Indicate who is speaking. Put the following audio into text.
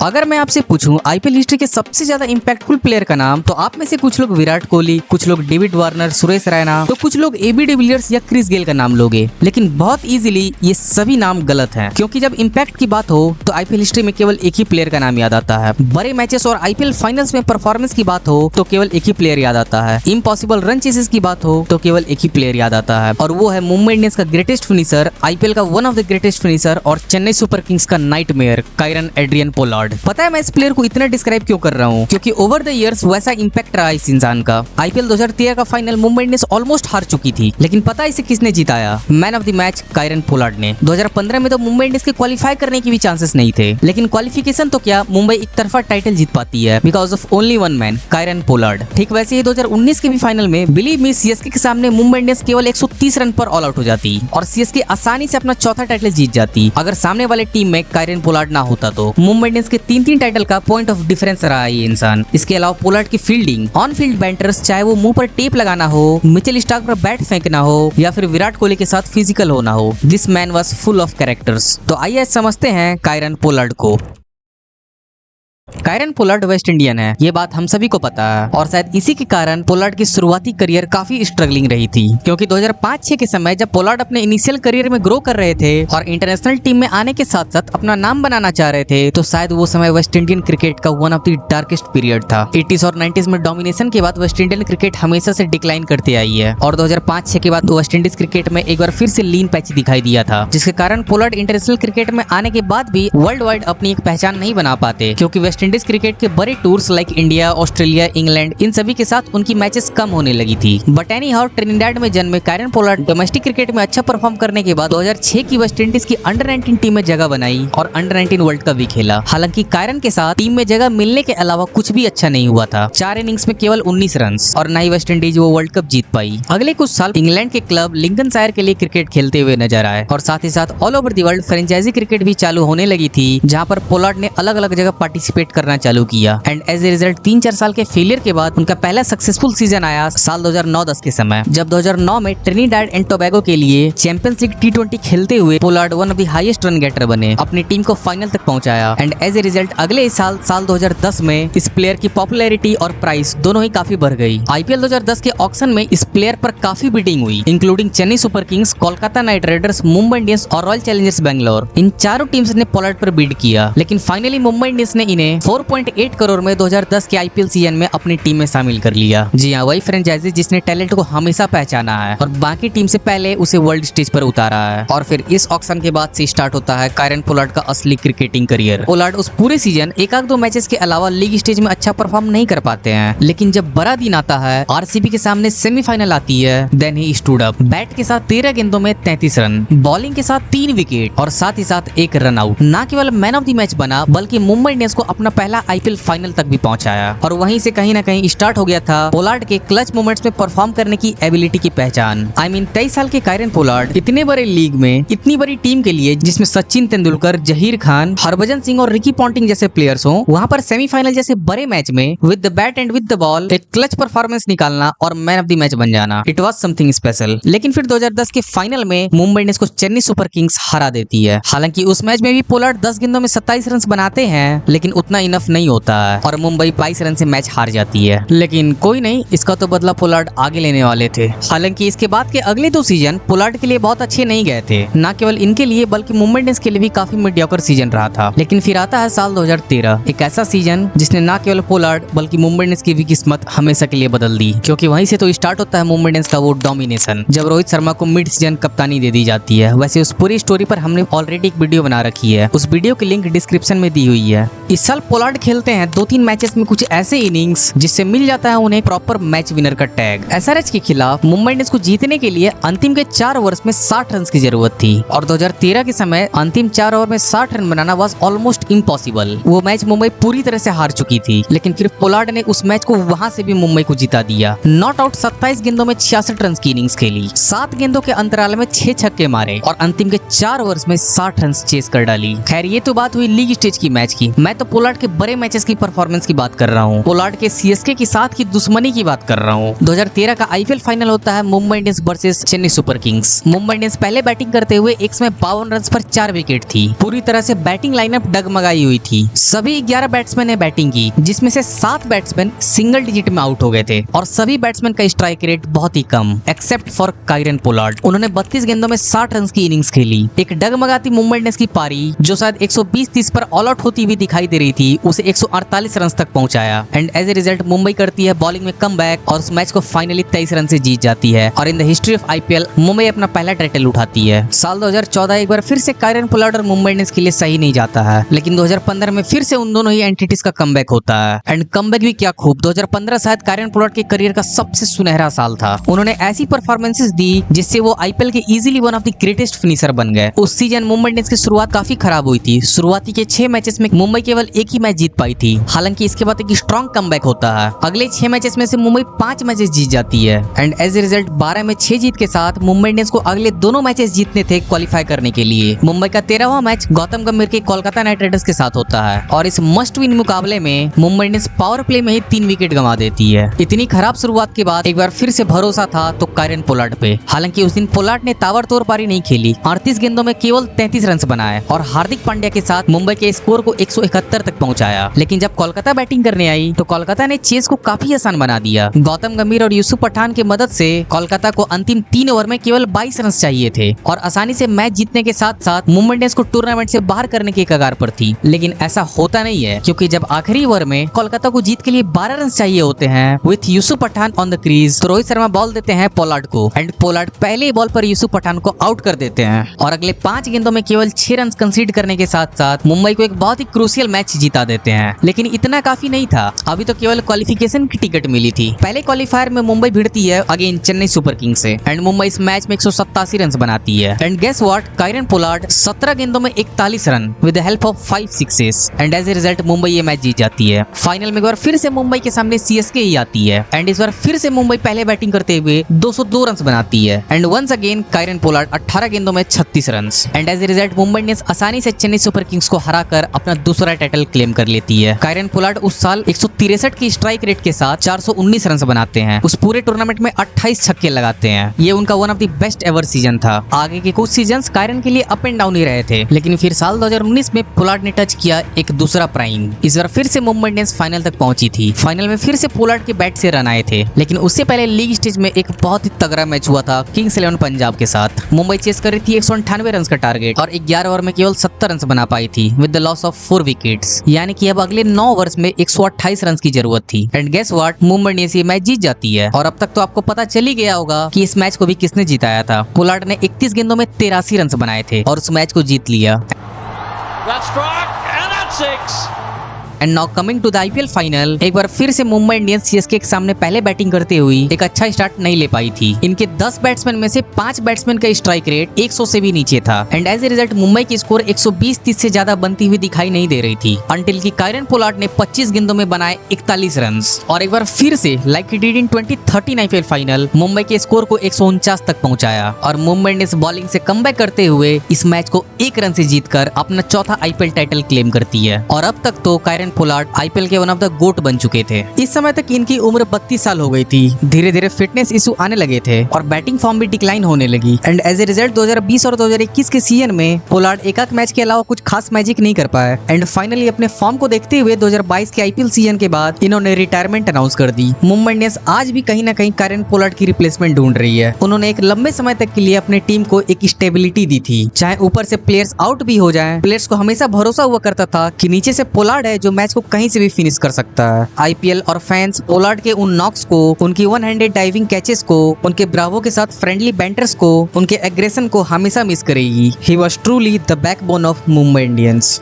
Speaker 1: अगर मैं आपसे पूछूं आईपीएल हिस्ट्री के सबसे ज्यादा इंपैक्टफुल प्लेयर का नाम, तो आप में से कुछ लोग विराट कोहली, कुछ लोग डेविड वार्नर, सुरेश रैना, तो कुछ लोग एबी डिविलियर्स या क्रिस गेल का नाम लोगे। लेकिन बहुत इजीली ये सभी नाम गलत हैं, क्योंकि जब इंपैक्ट की बात हो तो आईपीएल हिस्ट्री में केवल एक ही प्लेयर का नाम याद आता है। बड़े मैचेस और आईपीएल फाइनल्स में परफॉर्मेंस की बात हो तो केवल एक ही प्लेयर याद आता है। इम्पॉसिबल रन चेसेस की बात हो तो केवल एक ही प्लेयर याद आता है, और वो है मुंबई इंडियंस का ग्रेटेस्ट फिनिशर, आईपीएल का one of the greatest finisher और चेन्नई सुपर किंग्स का नाइटमेयर कायरन एड्रियन पोलार्ड। पता है मैं इस प्लेयर को इतना डिस्क्राइब क्यों कर रहा हूँ? क्योंकि ओवर द इयर्स वैसा इंपैक्ट रहा इस इंसान का। आईपीएल 2013 का फाइनल मुंबई इंडियंस ऑलमोस्ट हार चुकी थी, लेकिन पता है इसे किसने जिताया? Man of the match Kieron Pollard ने। 2015 में तो मुंबई इंडियंस के क्वालिफाई करने की भी चांसेस नहीं थे, लेकिन क्वालिफिकेशन तो क्या, मुंबई एक तरफा टाइटल जीत पाती है because of only one man, Kieron Pollard. ठीक वैसे ही 2019 के भी फाइनल में बिलीव मी सीएसके के सामने मुंबई इंडियंस केवल 130 रन पर ऑल आउट हो जाती और सीएसके आसानी से अपना चौथा टाइटल जीत जाती अगर सामने वाले टीम में कायरन पोलार्ड ना होता तो। मुंबई इंडियंस के 3 टाइटल का पॉइंट ऑफ डिफरेंस रहा है ये इंसान। इसके अलावा पोलार्ड की फील्डिंग, ऑन फील्ड बैंटर्स, चाहे वो मुंह पर टेप लगाना हो, मिचेल स्टार्क पर बैट फेंकना हो या फिर विराट कोहली के साथ फिजिकल होना हो, this man was full of characters. तो आइए समझते हैं कायरन पोलार्ड को। कायरन पोलार्ड वेस्ट इंडियन है, ये बात हम सभी को पता है, और शायद इसी के कारण पोलार्ड की शुरुआती करियर काफी स्ट्रगलिंग रही थी। क्योंकि 2005-6 के समय जब पोलार्ड अपने इनिशियल करियर में ग्रो कर रहे थे और इंटरनेशनल टीम में आने के साथ साथ अपना नाम बनाना चाह रहे थे, तो शायद वो समय वेस्ट इंडियन क्रिकेट का one of the darkest period था। 80s और 90s में डोमिनेशन के बाद वेस्ट इंडियन क्रिकेट हमेशा से डिक्लाइन करते आई है, और 2005-6 के बाद वेस्ट इंडीज क्रिकेट में एक बार फिर से लीन पैच दिखाई दिया था, जिसके कारण पोलार्ड इंटरनेशनल क्रिकेट में आने के बाद भी वर्ल्ड वाइड अपनी एक पहचान नहीं बना पाते, क्योंकि वेस्ट इंडीज क्रिकेट के बड़े tours like India, Australia, England, इन सभी के साथ उनकी मैचेस कम होने लगी थी। बट एनी हाउ ट्रिनिडाड में जन्मे कायरन पोलार्ड डोमेस्टिक क्रिकेट में अच्छा परफॉर्म करने के बाद 2006 की वेस्ट इंडीज की अंडर 19 टीम में जगह बनाई और अंडर 19 वर्ल्ड कप भी खेला। हालांकि कायरन के साथ टीम में जगह मिलने के अलावा कुछ भी अच्छा नहीं हुआ था। 4 इनिंग्स में केवल 19 रन, और न ही वेस्ट इंडीज वो वर्ल्ड कप जीत पाई। अगले कुछ साल इंग्लैंड के क्लब लिंकनशायर के लिए क्रिकेट खेलते हुए नजर आए, और साथ ही साथ all over the world franchise cricket भी चालू होने लगी थी, जहां पर पोलार्ड ने अलग अलग जगह पार्टिसिपेट करना चालू किया। एंड एज ए रिजल्ट 3-4 साल के फेलियर के बाद उनका पहला सक्सेसफुल सीजन आया साल 2009-10 के समय, जब 2009 में ट्रिनिडाड एंड टोबैगो के लिए चैंपियंस लीग T20 खेलते हुए Pollard one of the highest run getter बने, अपनी टीम को फाइनल तक पहुंचाया। एंड एज ए रिजल्ट अगले साल 2010 में इस प्लेयर की पॉपुलैरिटी और प्राइस दोनों ही काफी बढ़ गई। आईपीएल 2010 के ऑक्शन में इस प्लेयर पर काफी बिडिंग हुई, including Chennai Super Kings, Kolkata night Riders, Mumbai Indians और रॉयल चैलेंजर्स बैंगलोर। इन चारों टीम्स ने पोलार्ड पर बिड किया, लेकिन फाइनली मुंबई इंडियंस ने इन्हें 4.8 करोड़ में 2010 के आईपीएल सीजन में अपनी टीम में शामिल कर लिया। जी हाँ, वही फ्रेंचाइजी जिसने टैलेंट को हमेशा पहचाना है और बाकी टीम से पहले उसे वर्ल्ड स्टेज पर उतारा है। और फिर इस ऑक्शन के बाद से स्टार्ट होता है कायरन पोलार्ड का असली क्रिकेटिंग करियर। पोलार्ड उस पूरे सीजन एक आध दो मैचेस के अलावा लीग स्टेज में अच्छा परफॉर्म नहीं कर पाते हैं, लेकिन जब बड़ा दिन आता है, आरसीबी के सामने सेमीफाइनल आती है, then he stood up. Bat के साथ 13 गेंदों में 33 रन, बॉलिंग के साथ 3 विकेट और साथ ही साथ 1 रन आउट। न केवल मैन ऑफ द मैच बना, बल्कि मुंबई इंडियंस को अपना पहला आईपीएल फाइनल तक भी पहुंचाया। और वहीं से कहीं ना कहीं स्टार्ट हो गया था पोलार्ड के क्लच मोमेंट्स में परफॉर्म करने की एबिलिटी की पहचान। 23 साल के कायरन पोलार्ड इतने बड़े लीग में इतनी बड़ी टीम के लिए, जिसमें सचिन तेंदुलकर, जहीर खान, हरभजन सिंह और रिकी पॉन्टिंग जैसे प्लेयर्स हो, वहां पर सेमीफाइनल जैसे बड़े मैच में with the bat and with the ball एक क्लच परफॉर्मेंस निकालना और मैन ऑफ द मैच बन जाना, इट वाज समथिंग स्पेशल। लेकिन फिर 2010 के फाइनल में मुंबई इंडियंस को चेन्नई सुपर किंग्स हरा देती है। हालांकि उस मैच में भी पोलार्ड 10 गेंदों में 27 रन बनाते हैं, लेकिन उतना इनफ नहीं होता है और मुंबई 22 रन से मैच हार जाती है। लेकिन कोई नहीं, इसका तो बदला पोलार्ड आगे लेने वाले थे। हालांकि इसके बाद के अगले 2 सीजन पोलार्ड के लिए बहुत अच्छे नहीं गए थे, न केवल इनके लिए बल्कि मुंबई इंडियंस के लिए भी काफी मीडियोकर सीजन रहा था। लेकिन फिर आता है साल 2013, एक ऐसा सीजन जिसने न केवल पोलार्ड बल्कि मुंबई इंडियंस की भी किस्मत हमेशा के लिए बदल दी, क्योंकि वहीं से तो स्टार्ट होता है मुंबई इंडियंस का वो डोमिनेशन, जब रोहित शर्मा को मिड सीजन कप्तानी दे दी जाती है। वैसे उस पूरी स्टोरी पर हमने ऑलरेडी एक वीडियो बना रखी है, उस वीडियो की लिंक डिस्क्रिप्शन में दी हुई है। इस साल पोलार्ड खेलते हैं 2-3 मैचेस में कुछ ऐसे इनिंग्स जिससे मिल जाता है उन्हें प्रॉपर मैच विनर का टैग। एसआरएच के खिलाफ मुंबई इंडियंस को जीतने के लिए अंतिम के 4 ओवर्स में 60 रन की जरूरत थी, और 2013 के समय अंतिम 4 ओवर में 60 run banana was almost impossible. वो मैच मुंबई पूरी तरह से हार चुकी थी, लेकिन फिर पोलार्ड ने उस मैच को वहां से भी मुंबई को जिता दिया। नॉट आउट 27 गेंदों में 66 रन की इनिंग्स खेली, 7 गेंदों के अंतराल में 6 छक्के मारे और अंतिम के 4 ओवर्स में 60 रन चेस कर डाली। खैर ये तो बात हुई लीग स्टेज की मैच की। मैं तो पोलार्ड पोलार्ड के बड़े मैचेस की परफॉर्मेंस की बात कर रहा हूँ। पोलार्ड के सीएसके के साथ की दुश्मनी की बात कर रहा हूँ। 2013 का आईपीएल फाइनल होता है Mumbai Indians versus Chennai Super Kings. Mumbai Indians पहले बैटिंग करते हुए एक में 52 रन पर 4 विकेट थी। पूरी तरह से बैटिंग लाइनअप डगमगाई हुई थी। सभी 11 बैट्समैन ने बैटिंग की, जिसमें से 7 बैट्समैन सिंगल डिजिट में आउट हो गए थे और सभी बैट्समैन का स्ट्राइक रेट बहुत ही कम, एक्सेप्ट फॉर कायरन पोलार्ड। उन्होंने 32 गेंदों में 60 रन की इनिंग्स खेली। एक डगमगाती मुंबई इंडियंस की पारी जो शायद 120-30 पर ऑल आउट होती हुई दिखाई दे रही थी, उसे 148 रन तक पहुंचाया। And as a result Mumbai करती है बॉलिंग में कमबैक और उस मैच को फाइनली 23 रन से जीत जाती है और in the history of IPL Mumbai अपना पहला टाइटल उठाती है। साल 2014 एक बार फिर से कायरन पोलार्ड और मुंबई इंडियंस के लिए सही नहीं जाता है, लेकिन 2015 में फिर से उन दोनों ही एंटिटीज का कमबैक होता है। एंड कमबैक भी क्या खूब। 2015 शायद कायरन पोलार्ड के करियर का सबसे सुनहरा साल था। उन्होंने ऐसी परफॉर्मेंसेस दी जिससे वो आईपीएल के easily one of the greatest finisher बन गए। उस सीजन मुंबई इंडियंस की शुरुआत काफी खराब हुई थी। शुरुआती के 6 मैचेस में मुंबई केवल एक ही मैच जीत पाई थी। हालांकि इसके बाद एक स्ट्रॉन्ग कमबैक होता है। अगले 6 मैचेस में से मुंबई 5 मैचेस जीत जाती है एंड एज ए रिजल्ट 12 में 6 जीत के साथ मुंबई इंडियंस को अगले दोनों मैचेस जीतने थे क्वालिफाई करने के लिए। मुंबई का 13वां मैच गौतम गंभीर के कोलकाता नाइट राइडर्स के साथ होता है और इस मस्ट विन मुकाबले में मुंबई इंडियंस पावर प्ले में ही 3 विकेट गंवा देती है। इतनी खराब शुरुआत के बाद एक बार फिर से भरोसा था तो कायरन पोलार्ड पे। हालांकि उस दिन पोलार्ड ने ताबड़तोड़ पारी नहीं खेली, 38 गेंदों में केवल 33 रन बनाए और हार्दिक पांड्या के साथ मुंबई के स्कोर को 171 तक पहुंचाया। लेकिन जब कोलकाता बैटिंग करने आई तो कोलकाता ने चेस को काफी आसान बना दिया। गौतम गंभीर और यूसुफ पठान की मदद से कोलकाता को अंतिम 3 ओवर में केवल 22 रन चाहिए थे और आसानी से मैच जीतने के साथ साथ मुंबई इंडियंस को टूर्नामेंट से बाहर करने के कगार पर थी। लेकिन ऐसा होता नहीं है, क्योंकि जब आखिरी ओवर में कोलकाता को जीत के लिए 12 रन चाहिए होते हैं with Yusuf Pathan on the crease, तो रोहित शर्मा बॉल देते हैं पोलार्ड को एंड पोलार्ड पहले बॉल पर यूसुफ पठान को आउट कर देते हैं और अगले 5 गेंदों में केवल 6 रन कंसीड करने के साथ साथ मुंबई को एक बहुत ही क्रूशियल मैच जीता देते हैं। लेकिन इतना काफी नहीं था, अभी तो केवल क्वालिफिकेशन की टिकट मिली थी। पहले क्वालिफायर में मुंबई भिड़ती है अगेन चेन्नई सुपर किंग्स से एंड मुंबई इस मैच में 187 रन बनाती है and guess what, Kieron Pollard 17 गेंदों में 41 run with the help of 5 sixes and as a result Mumbai ये मैच जीत जाती है। फाइनल में एक बार फिर से मुंबई के सामने सीएसके ही आती है एंड इस बार फिर से मुंबई पहले बैटिंग करते हुए 202 रन बनाती है and once again Kieron Pollard 18 गेंदों में 36 run and as a result Mumbai Indians आसानी से चेन्नई सुपर किंग्स को हराकर अपना दूसरा टाइटल क्लेम कर लेती है। कायरन पोलार्ड उस साल 163 की स्ट्राइक रेट के साथ 419 रन बनाते हैं। उस पूरे टूर्नामेंट में 28 छक्के लगाते हैं। ये उनका one of the best ever season था। आगे के कुछ सीजन्स कायरन के लिए अप एंड डाउन ही रहे थे, लेकिन फिर साल 2019 में पोलार्ड ने टच किया एक दूसरा प्राइम। इस बार फिर से मुंबई इंडियंस फाइनल तक पहुंची थी। फाइनल में फिर से पोलार्ड के बैट से रन आए थे, लेकिन उससे पहले लीग स्टेज में एक बहुत ही तगड़ा मैच हुआ था किंग्स 11 पंजाब के साथ। मुंबई चेस कर रही थी 198 रन का टारगेट और 11 ओवर में केवल 70 रन बना पाई थी with the loss of 4 wickets. यानी कि अब अगले 9 ओवर्स में 128 रन की जरूरत थी and guess what, Mumbai Indians ये मैच जीत जाती है। और अब तक तो आपको पता चल ही गया होगा कि इस मैच को भी किसने जिताया था। पोलार्ड ने 31 गेंदों में 83 रन बनाए थे और उस मैच को जीत लिया। And now coming to the IPL final, एक बार फिर से मुंबई इंडियंस सीएसके के सामने पहले बैटिंग करते हुए एक अच्छा स्टार्ट नहीं ले पाई थी। इनके 10 बैट्समैन में से 5 बैट्समैन का स्ट्राइक रेट 100 से भी नीचे था and as a result Mumbai की स्कोर 120-30 से ज्यादा बनती हुई दिखाई नहीं दे रही थी अंटिल कि कायरन पोलार्ड ने 25 गेंदों में बनाए 41 रन और एक बार फिर से like he did in 2013 IPL final Mumbai के स्कोर को 149 तक पहुंचाया और मुंबई इंडियंस बॉलिंग से कमबैक करते हुए इस मैच को 1 रन से जीतकर अपना चौथा आईपीएल टाइटल क्लेम करती है। और अब तक तो कायरन पोलार्ड आईपीएल के वन ऑफ द गोट बन चुके थे। इस समय तक इनकी उम्र 32 साल हो गई थी। धीरे धीरे फिटनेस इशू आने लगे थे और बैटिंग फॉर्म भी डिक्लाइन होने लगी एंड एज ए रिजल्ट 2020 और 2021 के सीजन में पोलार्ड एक मैच के अलावा कुछ खास मैजिक नहीं कर पाए एंड फाइनली अपने फॉर्म को देखते हुए 2022 के आईपीएल सीजन के बाद इन्होंने रिटायरमेंट अनाउंस कर दी। मुंबई इंडियंस आज भी कहीं ना कहीं कायरन पोलार्ड की रिप्लेसमेंट ढूंढ रही है। उन्होंने एक लंबे समय तक के लिए अपने टीम को एक स्टेबिलिटी दी थी। चाहे ऊपर से प्लेयर्स आउट भी हो जाएं, प्लेयर्स को हमेशा भरोसा हुआ करता था कि नीचे से पोलार्ड है जो मैच को कहीं से भी फिनिश कर सकता है। आईपीएल और फैंस पोलार्ड के उन नॉक्स को, उनकी वन हैंडेड डाइविंग कैचेस को, उनके ब्रावो के साथ फ्रेंडली बैंटर्स को, उनके एग्रेशन को हमेशा मिस करेगी। He was truly the backbone of Mumbai Indians.